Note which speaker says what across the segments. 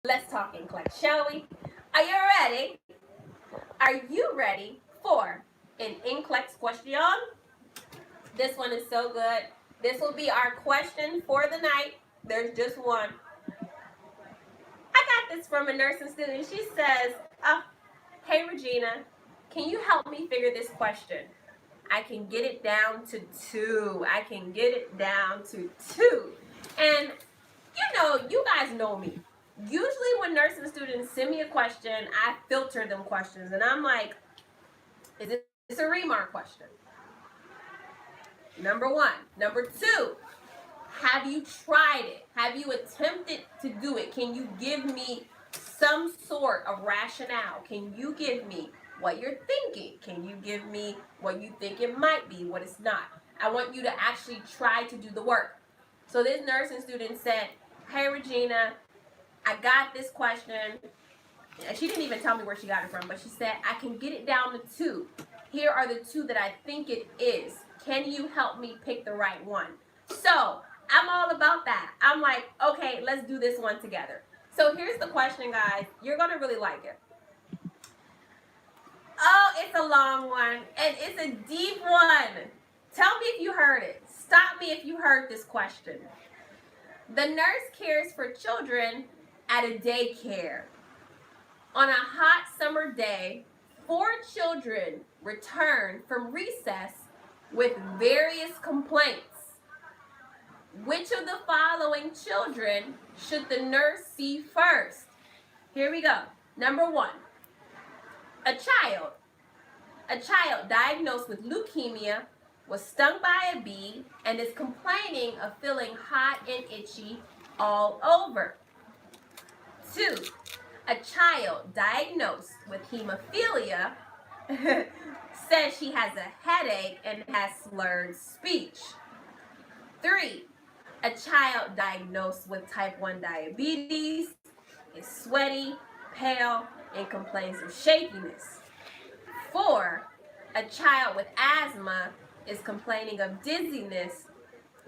Speaker 1: Let's talk NCLEX, shall we? Are you ready? Are you ready for an NCLEX question? This one is so good. This will be our question for the night. There's just one. I got this from a nursing student. She says, hey Regina, can you help me figure this question? I can get it down to 2. I can get it down to 2. And you guys know me. Usually when nursing students send me a question, I filter them questions. And I'm like, is this a remark question? Number 1. Number 2, have you tried it? Have you attempted to do it? Can you give me some sort of rationale? Can you give me what you're thinking? Can you give me what you think it might be, what it's not? I want you to actually try to do the work. So this nursing student said, hey Regina, I got this question. She didn't even tell me where she got it from, but she said, I can get it down to 2. Here are the 2 that I think it is. Can you help me pick the right one? So I'm all about that. I'm like, okay, let's do this one together. So here's the question, guys. You're going to really like it. Oh, it's a long one, and it's a deep one. Tell me if you heard it. Stop me if you heard this question. The nurse cares for children at a daycare. On a hot summer day, 4 children return from recess with various complaints. Which of the following children should the nurse see first? Here we go. Number 1, a child diagnosed with leukemia was stung by a bee and is complaining of feeling hot and itchy all over. 2, a child diagnosed with hemophilia says she has a headache and has slurred speech. 3, a child diagnosed with type 1 diabetes is sweaty, pale, and complains of shakiness. 4, a child with asthma is complaining of dizziness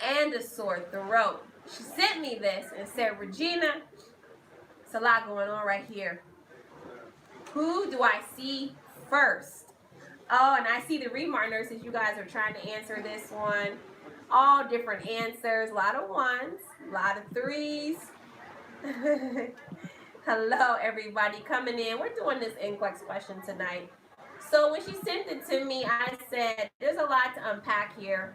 Speaker 1: and a sore throat. She sent me this and said, Regina, it's a lot going on right here. Who do I see first? Oh, and I see the remark nurses, you guys are trying to answer this one. All different answers, a lot of 1s, a lot of 3s. Hello, everybody coming in. We're doing this NCLEX question tonight. So when she sent it to me, I said, there's a lot to unpack here.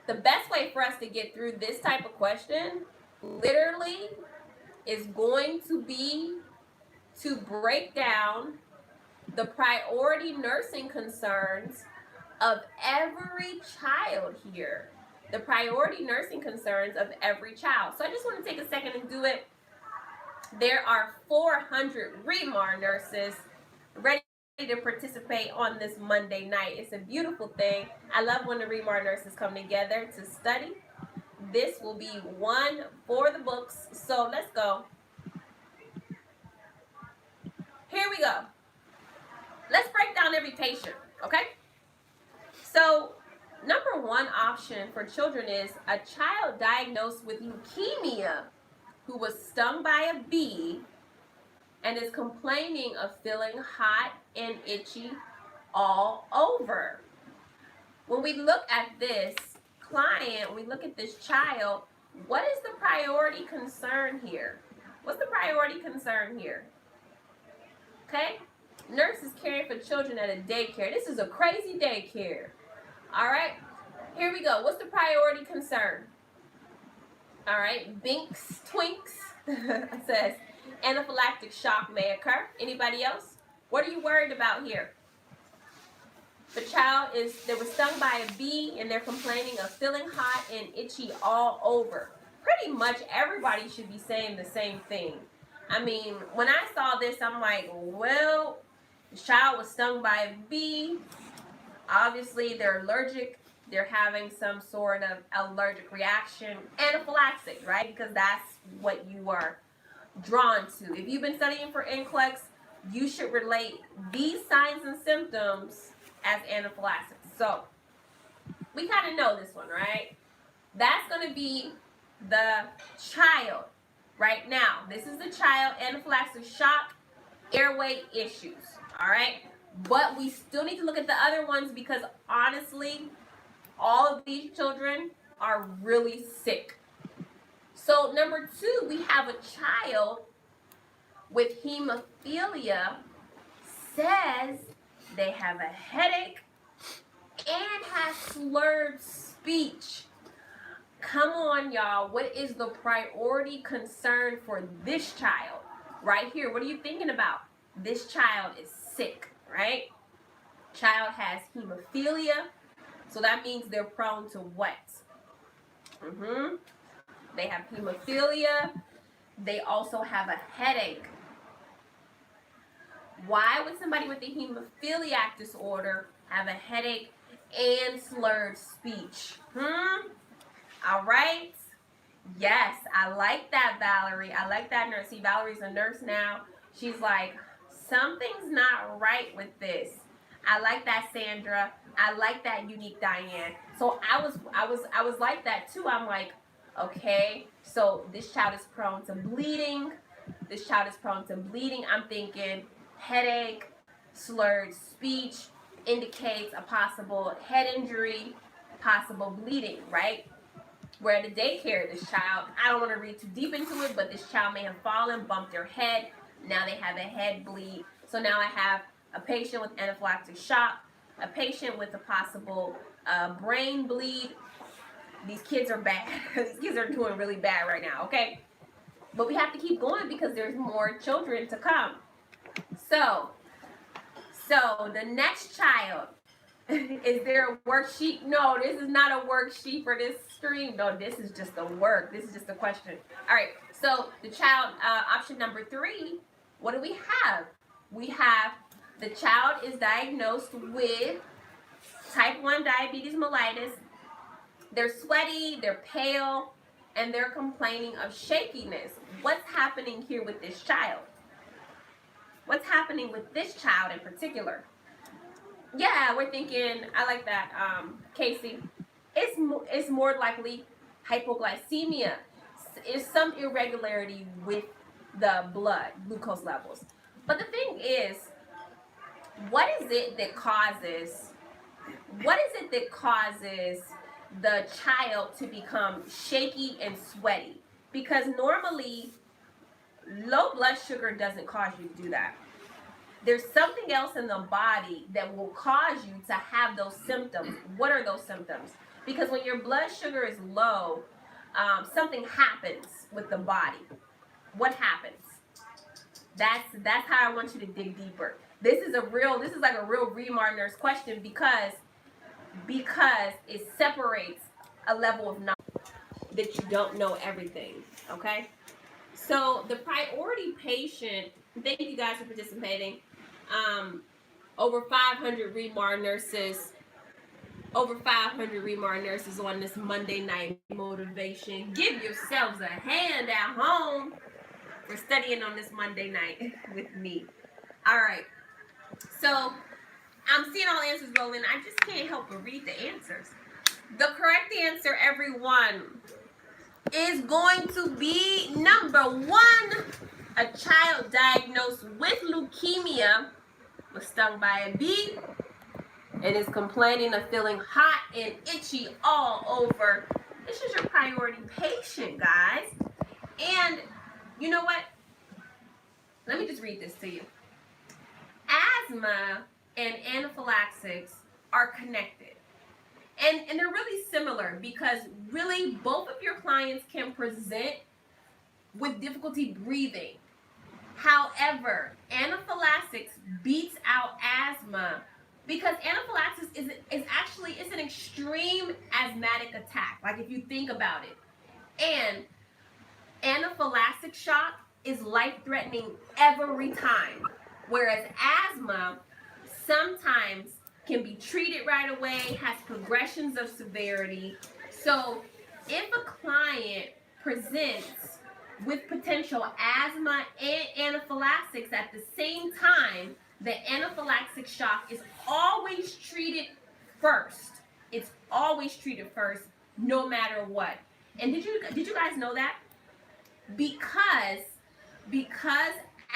Speaker 1: The best way for us to get through this type of question, literally, is going to be to break down the priority nursing concerns of every child here. The priority nursing concerns of every child. So I just want to take a second and do it. There are 400 REMAR nurses ready to participate on this Monday night. It's a beautiful thing. I love when the REMAR nurses come together to study. This will be one for the books. So let's go. Here we go. Let's break down every patient, okay? So, number 1 option for children is a child diagnosed with leukemia who was stung by a bee and is complaining of feeling hot and itchy all over. When we look at this client, we look at this child, what is the priority concern here? What's the priority concern here? Okay? Nurses caring for children at a daycare. This is a crazy daycare. All right? Here we go. What's the priority concern? All right. Binks, twinks. It says anaphylactic shock may occur. Anybody else? What are you worried about here? The child they were stung by a bee and they're complaining of feeling hot and itchy all over. Pretty much everybody should be saying the same thing. I mean, when I saw this, I'm like, well, the child was stung by a bee. Obviously, they're allergic. They're having some sort of allergic reaction. Anaphylactic, right? Because that's what you are drawn to. If you've been studying for NCLEX, you should relate these signs and symptoms as anaphylactic. So, we kind of know this one, right? That's going to be the child, right now. This is the child, anaphylactic shock, airway issues, all right? But we still need to look at the other ones because honestly, all of these children are really sick. So number 2, we have a child with hemophilia, says they have a headache and has slurred speech. Come on, y'all. What is the priority concern for this child? Right here. What are you thinking about? This child is sick, right? Child has hemophilia. So that means they're prone to what? They have hemophilia. They also have a headache. Why would somebody with the hemophiliac disorder have a headache and slurred speech? All right. Yes, I like that, Valerie. I like that, nurse. See, Valerie's a nurse now. She's like, something's not right with this. I like that, Sandra. I like that, Unique Diane. So I was like that too. I'm like, okay, so this child is prone to bleeding. This child is prone to bleeding. I'm thinking headache, slurred speech indicates a possible head injury, possible bleeding, right? We're at a daycare. This child, I don't want to read too deep into it, but this child may have fallen, bumped their head. Now they have a head bleed. So now I have a patient with anaphylactic shock, a patient with a possible brain bleed. These kids are bad. These kids are doing really bad right now, okay? But we have to keep going because there's more children to come. So the next child, is there a worksheet? No, this is not a worksheet for this stream. No, this is just the work. This is just a question. All right, so the child, option number 3, what do we have? We have the child is diagnosed with type 1 diabetes mellitus. They're sweaty, they're pale, and they're complaining of shakiness. What's happening here with this child? What's happening with this child in particular? Yeah, we're thinking, I like that, Casey. It's more likely hypoglycemia. It's some irregularity with the blood glucose levels. But the thing is, what is it that causes the child to become shaky and sweaty? Because normally, low blood sugar doesn't cause you to do that. There's something else in the body that will cause you to have those symptoms. What are those symptoms? Because when your blood sugar is low, something happens with the body. What happens? That's how I want you to dig deeper. This is like a real Remar nurse question because it separates a level of knowledge that you don't know everything. Okay? So the priority patient, thank you guys for participating. Over 500 Remar nurses on this Monday night motivation. Give yourselves a hand at home for studying on this Monday night with me. All right. So I'm seeing all the answers rolling. I just can't help but read the answers. The correct answer, everyone, is going to be number 1. A child diagnosed with leukemia was stung by a bee and is complaining of feeling hot and itchy all over. This is your priority patient, guys. And you know what? Let me just read this to you. Asthma and anaphylaxis are connected. And they're really similar because really both of your clients can present with difficulty breathing. However, anaphylaxis beats out asthma because anaphylaxis is actually an extreme asthmatic attack. Like if you think about it. And anaphylactic shock is life-threatening every time. Whereas asthma sometimes can be treated right away, has progressions of severity. So if a client presents with potential asthma and anaphylaxis at the same time, the anaphylactic shock is always treated first. It's always treated first, no matter what. And did you guys know that? because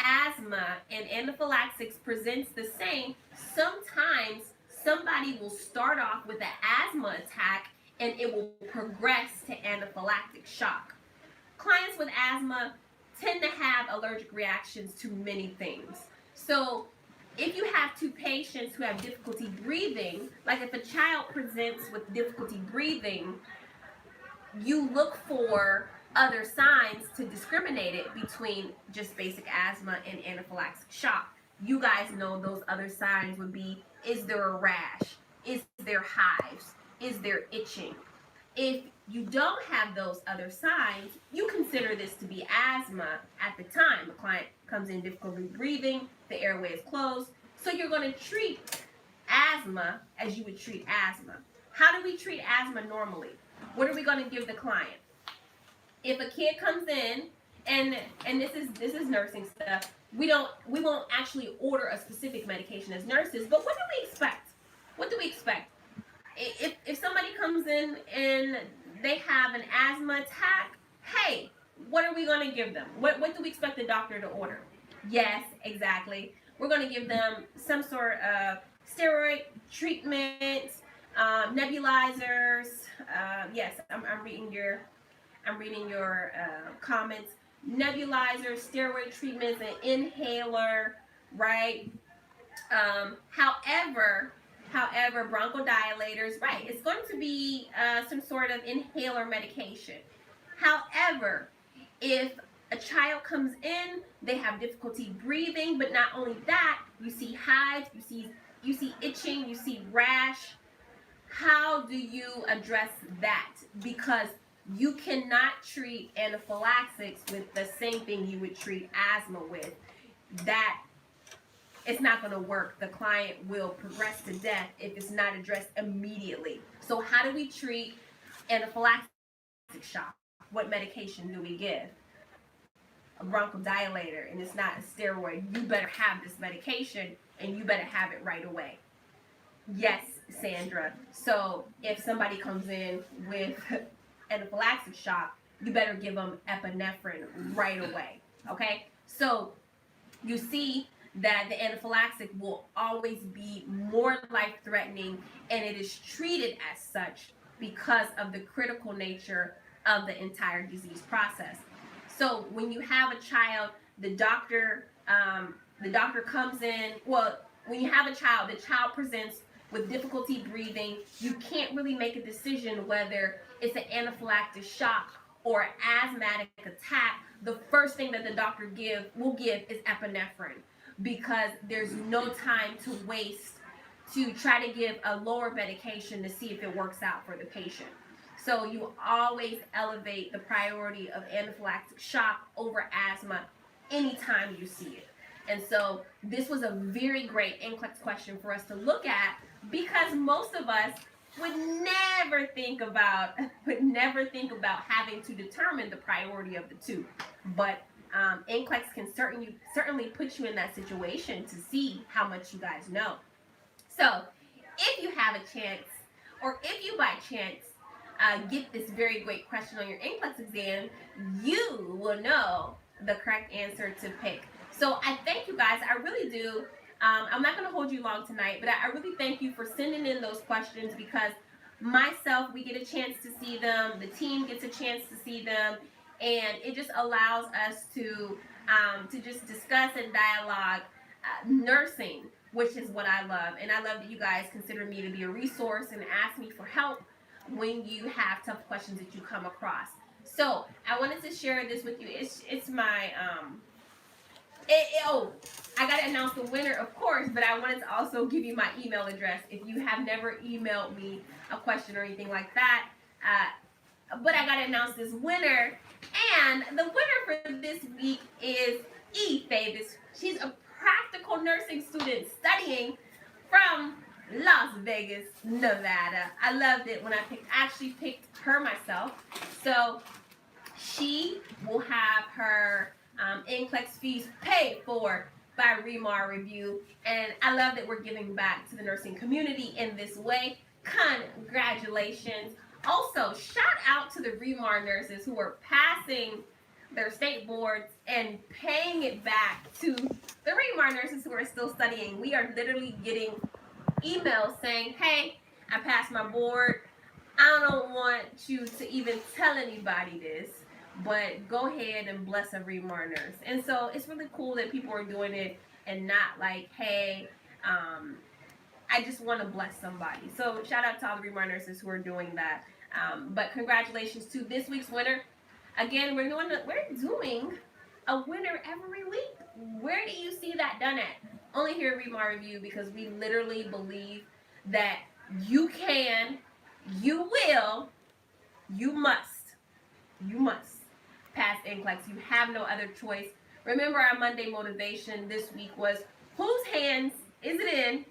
Speaker 1: asthma and anaphylaxis presents the same, sometimes somebody will start off with an asthma attack and it will progress to anaphylactic shock. Clients with asthma tend to have allergic reactions to many things. So if you have two patients who have difficulty breathing, like if a child presents with difficulty breathing, you look for other signs to discriminate it between just basic asthma and anaphylactic shock. You guys know those other signs would be, is there a rash? Is there hives? Is there itching? If you don't have those other signs, you consider this to be asthma at the time. The client comes in difficulty breathing, the airway is closed. So you're going to treat asthma as you would treat asthma. How do we treat asthma normally? What are we going to give the client? If a kid comes in, and this is nursing stuff, we won't actually order a specific medication as nurses, but what do we expect? What do we expect? If somebody comes in and they have an asthma attack, hey, what are we going to give them? What do we expect the doctor to order? Yes, exactly. We're going to give them some sort of steroid treatment, nebulizers. Yes, I'm reading your comments. Nebulizers, steroid treatments, an inhaler, right? However, bronchodilators, right? It's going to be some sort of inhaler medication. However, if a child comes in, they have difficulty breathing, but not only that, you see hives, you see itching, you see rash. How do you address that? Because you cannot treat anaphylaxis with the same thing you would treat asthma with. That it's not going to work. The client will progress to death if it's not addressed immediately. So how do we treat anaphylactic shock? What medication do we give? A bronchodilator, and it's not a steroid. You better have this medication, and you better have it right away. Yes, Sandra. So if somebody comes in with anaphylactic shock, you better give them epinephrine right away. Okay? So you see that the anaphylactic will always be more life-threatening, and it is treated as such because of the critical nature of the entire disease process. So when you have a child, the doctor comes in. Well, when you have a child, the child presents with difficulty breathing. You can't really make a decision whether it's an anaphylactic shock or an asthmatic attack. The first thing that the doctor will give is epinephrine, because there's no time to waste to try to give a lower medication to see if it works out for the patient. So you always elevate the priority of anaphylactic shock over asthma anytime you see it. And so this was a very great NCLEX question for us to look at, because most of us would never think about having to determine the priority of the two. But NCLEX can certainly put you in that situation to see how much you guys know. So if you have a chance, or if you by chance get this very great question on your NCLEX exam, you will know the correct answer to pick. So I thank you guys. I really do. I'm not going to hold you long tonight, but I really thank you for sending in those questions, because myself, we get a chance to see them. The team gets a chance to see them. And it just allows us to just discuss and dialogue nursing, which is what I love. And I love that you guys consider me to be a resource and ask me for help when you have tough questions that you come across. So I wanted to share this with you. It's my I got to announce the winner, of course, but I wanted to also give you my email address if you have never emailed me a question or anything like that. But I got to announce this winner. And the winner for this week is E. Davis. She's a practical nursing student studying from Las Vegas, Nevada. I loved it when I actually picked her myself. So she will have her NCLEX fees paid for by Remar Review. And I love that we're giving back to the nursing community in this way. Congratulations. Also, shout out to the Remar nurses who are passing their state boards and paying it back to the Remar nurses who are still studying. We are literally getting emails saying, hey, I passed my board. I don't want you to even tell anybody this, but go ahead and bless a Remar nurse. And so it's really cool that people are doing it and not like, hey, I just want to bless somebody. So shout out to all the Remar nurses who are doing that. But congratulations to this week's winner. Again, we're doing a winner every week. Where do you see that done at? Only here at Remar Review, because we literally believe that you can, you will, you must pass NCLEX. You have no other choice. Remember, our Monday motivation this week was, whose hands is it in?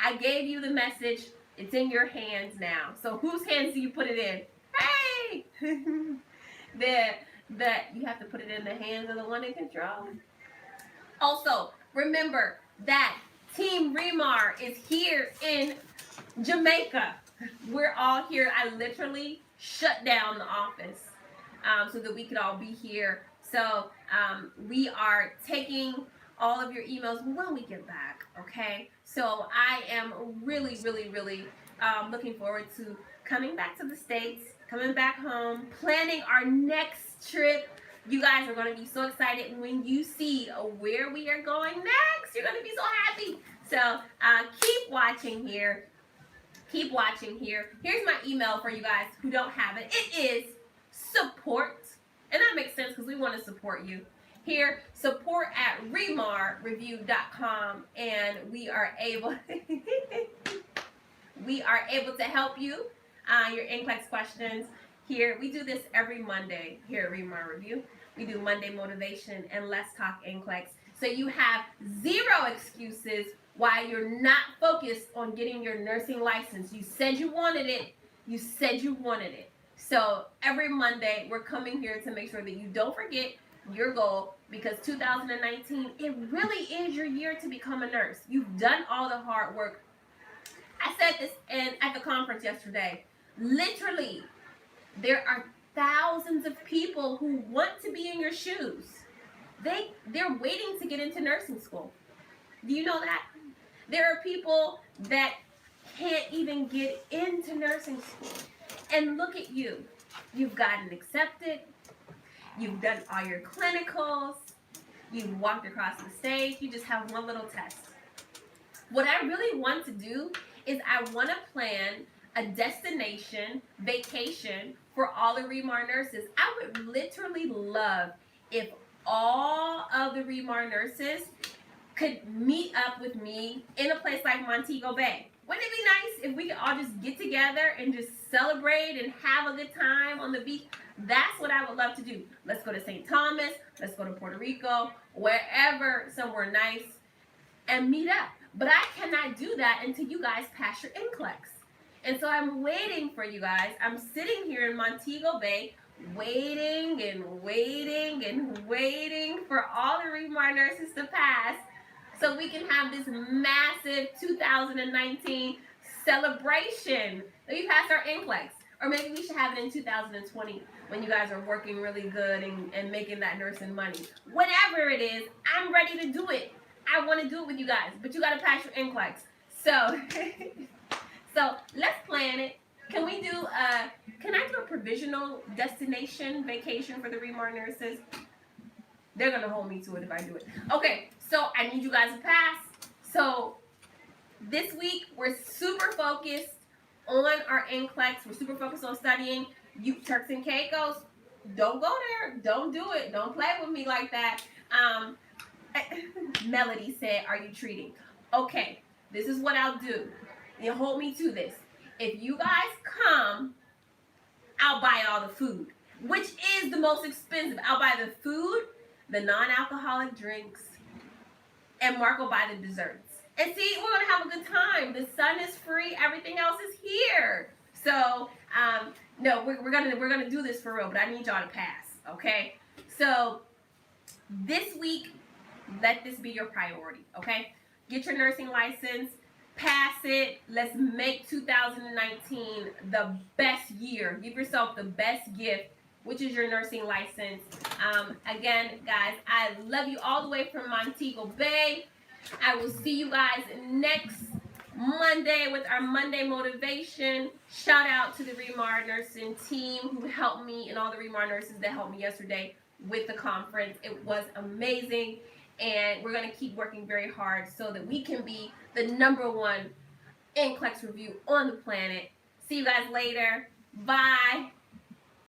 Speaker 1: I gave you the message. It's in your hands now. So whose hands do you put it in? Hey! that you have to put it in the hands of the one in control. Also, remember that Team Remar is here in Jamaica. We're all here. I literally shut down the office so that we could all be here. So we are taking all of your emails when we get back, okay? So I am really, really, really looking forward to coming back to the States, coming back home, planning our next trip. You guys are going to be so excited. And when you see where we are going next, you're going to be so happy. So keep watching here. Keep watching here. Here's my email for you guys who don't have it. It is support. And that makes sense because we want to support you. Here, support@remarreview.com, and we are able to help you your NCLEX questions. Here, we do this every Monday here at Remar Review. We do Monday motivation and Let's Talk NCLEX. So you have zero excuses why you're not focused on getting your nursing license. You said you wanted it. You said you wanted it. So every Monday, we're coming here to make sure that you don't forget your goal, because 2019, it really is your year to become a nurse. You've done all the hard work. I said this at the conference yesterday. Literally, there are thousands of people who want to be in your shoes. They're waiting to get into nursing school. Do you know that? There are people that can't even get into nursing school. And look at you. You've gotten accepted. You've done all your clinicals. You've walked across the stage. You just have one little test. What I really want to do is I want to plan a destination vacation for all the Remar nurses. I would literally love if all of the Remar nurses could meet up with me in a place like Montego Bay. Wouldn't it be nice if we could all just get together and just celebrate and have a good time on the beach? That's what I would love to do. Let's go to St. Thomas. Let's go to Puerto Rico, wherever, somewhere nice, and meet up. But I cannot do that until you guys pass your NCLEX. And so I'm waiting for you guys. I'm sitting here in Montego Bay, waiting and waiting and waiting for all the Remar nurses to pass so we can have this massive 2019 celebration that we passed our NCLEX. Or maybe we should have it in 2020 when you guys are working really good and making that nursing money. Whatever it is, I'm ready to do it. I want to do it with you guys, but you got to pass your NCLEX. So, so let's plan it. Can I do a provisional destination vacation for the Remar nurses? They're going to hold me to it if I do it. Okay, so I need you guys to pass. So this week, we're super focused on our NCLEX. We're super focused on studying. You Turks and Caicos, don't go there. Don't do it. Don't play with me like that. Melody said, are you treating? Okay, this is what I'll do. You hold me to this. If you guys come, I'll buy all the food, which is the most expensive. I'll buy the food, the non-alcoholic drinks, and Mark will buy the desserts. And see, we're gonna have a good time. The sun is free. Everything else is here. So, no, we're gonna do this for real. But I need y'all to pass, okay? So, this week, let this be your priority, okay? Get your nursing license, pass it. Let's make 2019 the best year. Give yourself the best gift which is your nursing license. Again, guys, I love you all the way from Montego Bay. I will see you guys next Monday with our Monday motivation. Shout out to the Remar nursing team who helped me and all the Remar nurses that helped me yesterday with the conference. It was amazing, and we're going to keep working very hard so that we can be the #1 NCLEX review on the planet. See you guys later. Bye.